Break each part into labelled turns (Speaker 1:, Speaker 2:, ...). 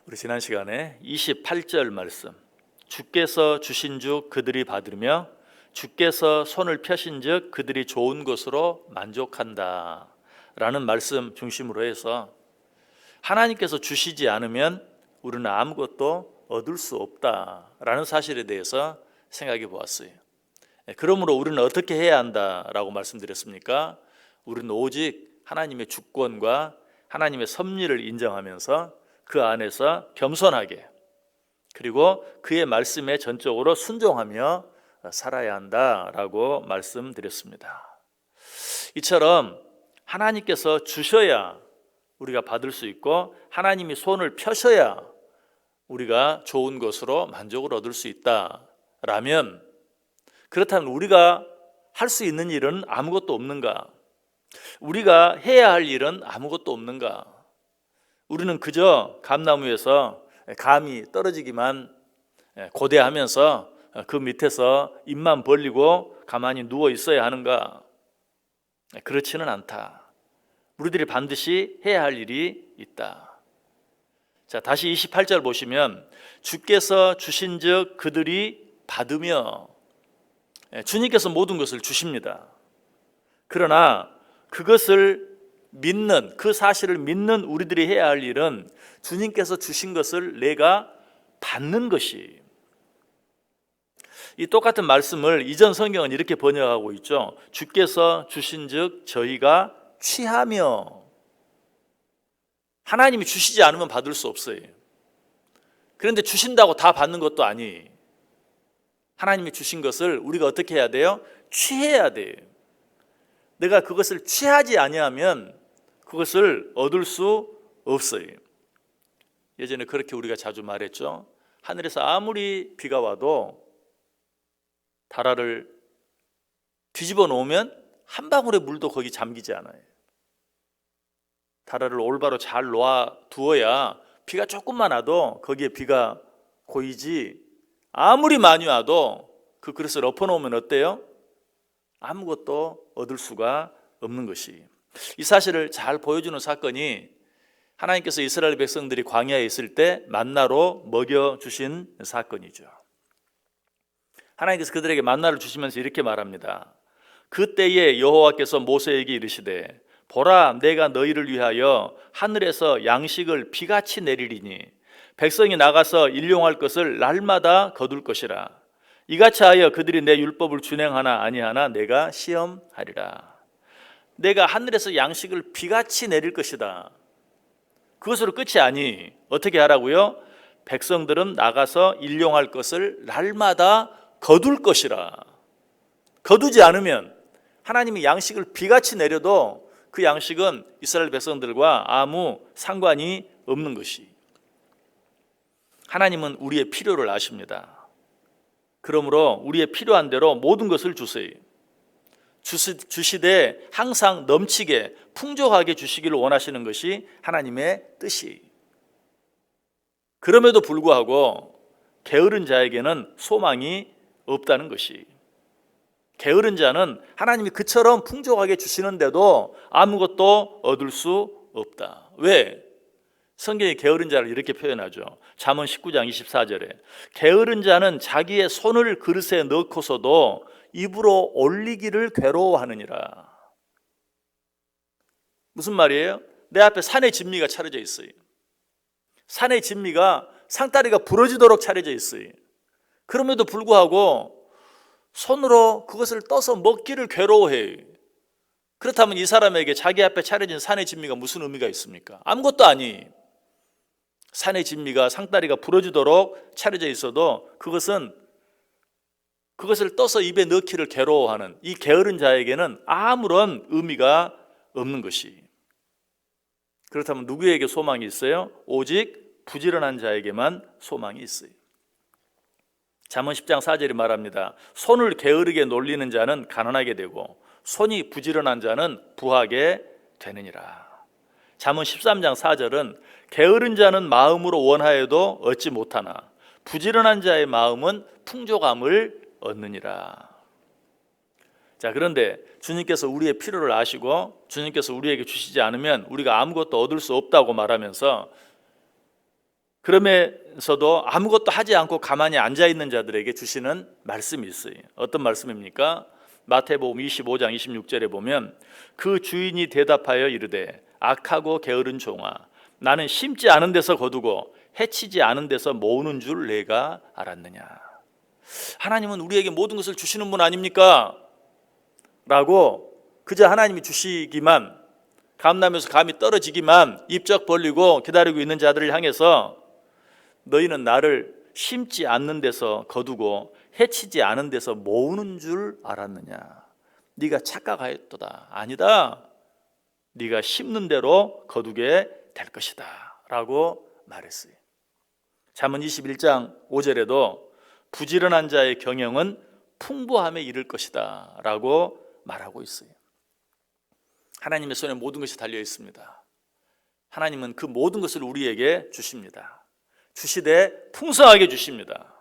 Speaker 1: 우리 지난 시간에 28절 말씀, 주께서 주신 주 그들이 받으며 주께서 손을 펴신즉 그들이 좋은 것으로 만족한다 라는 말씀 중심으로 해서 하나님께서 주시지 않으면 우리는 아무것도 얻을 수 없다라는 사실에 대해서 생각해 보았어요. 그러므로 우리는 어떻게 해야 한다라고 말씀드렸습니까? 우리는 오직 하나님의 주권과 하나님의 섭리를 인정하면서 그 안에서 겸손하게 그리고 그의 말씀에 전적으로 순종하며 살아야 한다라고 말씀드렸습니다. 이처럼 하나님께서 주셔야 우리가 받을 수 있고 하나님이 손을 펴셔야 우리가 좋은 것으로 만족을 얻을 수 있다라면, 그렇다면 우리가 할 수 있는 일은 아무것도 없는가? 우리가 해야 할 일은 아무것도 없는가? 우리는 그저 감나무에서 감이 떨어지기만 고대하면서 그 밑에서 입만 벌리고 가만히 누워 있어야 하는가? 그렇지는 않다. 우리들이 반드시 해야 할 일이 있다. 자, 다시 28절 보시면 주께서 주신즉 그들이 받으며, 주님께서 모든 것을 주십니다. 그러나 그것을 믿는, 그 사실을 믿는 우리들이 해야 할 일은 주님께서 주신 것을 내가 받는 것이. 이 똑같은 말씀을 이전 성경은 이렇게 번역하고 있죠. 주께서 주신즉 저희가 취하며. 하나님이 주시지 않으면 받을 수 없어요. 그런데 주신다고 다 받는 것도 아니. 하나님이 주신 것을 우리가 어떻게 해야 돼요? 취해야 돼요. 내가 그것을 취하지 아니하면 그것을 얻을 수 없어요. 예전에 그렇게 우리가 자주 말했죠. 하늘에서 아무리 비가 와도 다라를 뒤집어 놓으면 한 방울의 물도 거기 잠기지 않아요. 다라를 올바로 잘 놓아 두어야 비가 조금만 와도 거기에 비가 고이지, 아무리 많이 와도 그 그릇을 엎어 놓으면 어때요? 아무것도 얻을 수가 없는 것이. 이 사실을 잘 보여주는 사건이 하나님께서 이스라엘 백성들이 광야에 있을 때 만나로 먹여주신 사건이죠. 하나님께서 그들에게 만나를 주시면서 이렇게 말합니다. 그때에 여호와께서 모세에게 이르시되 보라, 내가 너희를 위하여 하늘에서 양식을 비같이 내리리니 백성이 나가서 일용할 것을 날마다 거둘 것이라. 이같이 하여 그들이 내 율법을 준행하나 아니하나 내가 시험하리라. 내가 하늘에서 양식을 비같이 내릴 것이다. 그것으로 끝이 아니. 어떻게 하라고요? 백성들은 나가서 일용할 것을 날마다 거둘 것이라. 거두지 않으면 하나님이 양식을 비같이 내려도 그 양식은 이스라엘 백성들과 아무 상관이 없는 것이. 하나님은 우리의 필요를 아십니다. 그러므로 우리의 필요한 대로 모든 것을 주세요. 주시되 항상 넘치게 풍족하게 주시기를 원하시는 것이 하나님의 뜻이. 그럼에도 불구하고 게으른 자에게는 소망이 없다는 것이. 게으른 자는 하나님이 그처럼 풍족하게 주시는데도 아무것도 얻을 수 없다. 왜? 성경이 게으른 자를 이렇게 표현하죠. 잠언 19장 24절에 게으른 자는 자기의 손을 그릇에 넣고서도 입으로 올리기를 괴로워하느니라. 무슨 말이에요? 내 앞에 산의 진미가 차려져 있어요. 산의 진미가 상다리가 부러지도록 차려져 있어요. 그럼에도 불구하고 손으로 그것을 떠서 먹기를 괴로워해요. 그렇다면 이 사람에게 자기 앞에 차려진 산의 진미가 무슨 의미가 있습니까? 아무것도 아니. 산의 진미가 상다리가 부러지도록 차려져 있어도 그것을 떠서 입에 넣기를 괴로워하는 이 게으른 자에게는 아무런 의미가 없는 것이. 그렇다면 누구에게 소망이 있어요? 오직 부지런한 자에게만 소망이 있어요. 잠언 10장 4절이 말합니다. 손을 게으르게 놀리는 자는 가난하게 되고 손이 부지런한 자는 부하게 되느니라. 잠언 13장 4절은 게으른 자는 마음으로 원하여도 얻지 못하나 부지런한 자의 마음은 풍족함을 얻느니라. 자, 그런데 주님께서 우리의 필요를 아시고 주님께서 우리에게 주시지 않으면 우리가 아무것도 얻을 수 없다고 말하면서 그러면서도 아무것도 하지 않고 가만히 앉아 있는 자들에게 주시는 말씀이 있어요. 어떤 말씀입니까? 마태복음 25장 26절에 보면 그 주인이 대답하여 이르되 악하고 게으른 종아, 나는 심지 않은 데서 거두고 해치지 않은 데서 모으는 줄 내가 알았느냐. 하나님은 우리에게 모든 것을 주시는 분 아닙니까? 라고 그저 하나님이 주시기만, 감나무에서 감이 떨어지기만 입적 벌리고 기다리고 있는 자들을 향해서 너희는 나를 심지 않는 데서 거두고 해치지 않은 데서 모으는 줄 알았느냐. 네가 착각하였도다. 아니다. 네가 심는 대로 거두게 될 것이다 라고 말했어요. 잠언 21장 5절에도 부지런한 자의 경영은 풍부함에 이를 것이다 라고 말하고 있어요. 하나님의 손에 모든 것이 달려 있습니다. 하나님은 그 모든 것을 우리에게 주십니다. 주시되 풍성하게 주십니다.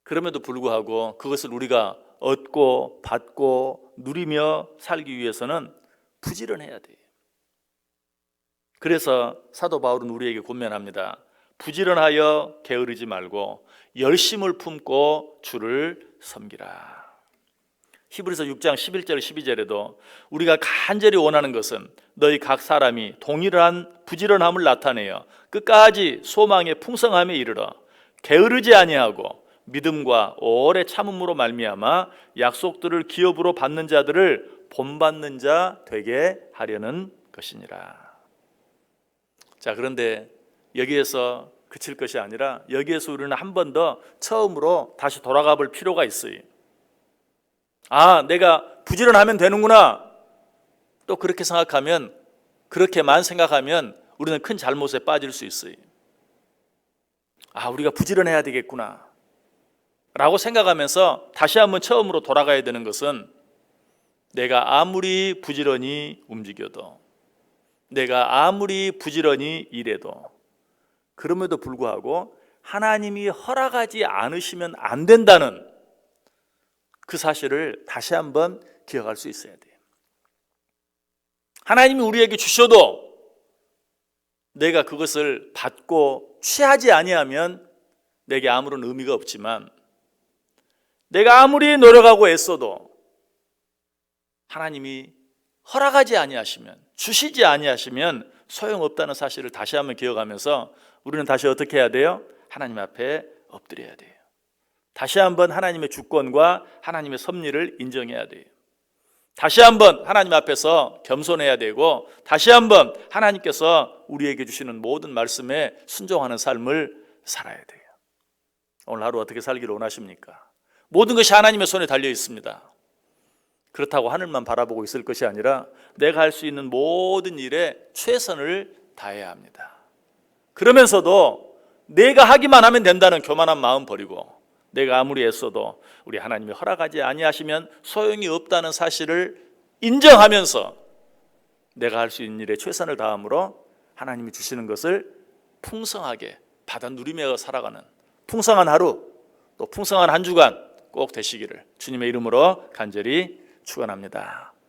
Speaker 1: 그럼에도 불구하고 그것을 우리가 얻고 받고 누리며 살기 위해서는 부지런해야 돼요. 그래서 사도 바울은 우리에게 권면합니다. 부지런하여 게으르지 말고 열심을 품고 주를 섬기라. 히브리서 6장 11절 12절에도 우리가 간절히 원하는 것은 너희 각 사람이 동일한 부지런함을 나타내어 끝까지 소망의 풍성함에 이르러 게으르지 아니하고 믿음과 오래 참음으로 말미암아 약속들을 기업으로 받는 자들을 본받는 자 되게 하려는 것이니라. 자, 그런데 여기에서 그칠 것이 아니라 여기에서 우리는 한 번 더 처음으로 다시 돌아가 볼 필요가 있어요. 아, 내가 부지런하면 되는구나. 또 그렇게 생각하면, 그렇게만 생각하면 우리는 큰 잘못에 빠질 수 있어요. 아, 우리가 부지런해야 되겠구나 라고 생각하면서 다시 한번 처음으로 돌아가야 되는 것은 내가 아무리 부지런히 움직여도, 내가 아무리 부지런히 일해도, 그럼에도 불구하고 하나님이 허락하지 않으시면 안 된다는 그 사실을 다시 한번 기억할 수 있어야 돼요. 하나님이 우리에게 주셔도 내가 그것을 받고 취하지 아니하면 내게 아무런 의미가 없지만, 내가 아무리 노력하고 애써도 하나님이 허락하지 아니하시면, 주시지 아니하시면 소용없다는 사실을 다시 한번 기억하면서 우리는 다시 어떻게 해야 돼요? 하나님 앞에 엎드려야 돼요. 다시 한번 하나님의 주권과 하나님의 섭리를 인정해야 돼요. 다시 한번 하나님 앞에서 겸손해야 되고, 다시 한번 하나님께서 우리에게 주시는 모든 말씀에 순종하는 삶을 살아야 돼요. 오늘 하루 어떻게 살기를 원하십니까? 모든 것이 하나님의 손에 달려 있습니다. 그렇다고 하늘만 바라보고 있을 것이 아니라 내가 할 수 있는 모든 일에 최선을 다해야 합니다. 그러면서도 내가 하기만 하면 된다는 교만한 마음 버리고, 내가 아무리 애써도 우리 하나님이 허락하지 아니하시면 소용이 없다는 사실을 인정하면서 내가 할 수 있는 일에 최선을 다함으로 하나님이 주시는 것을 풍성하게 받아 누리며 살아가는 풍성한 하루, 또 풍성한 한 주간 꼭 되시기를 주님의 이름으로 간절히 축원합니다.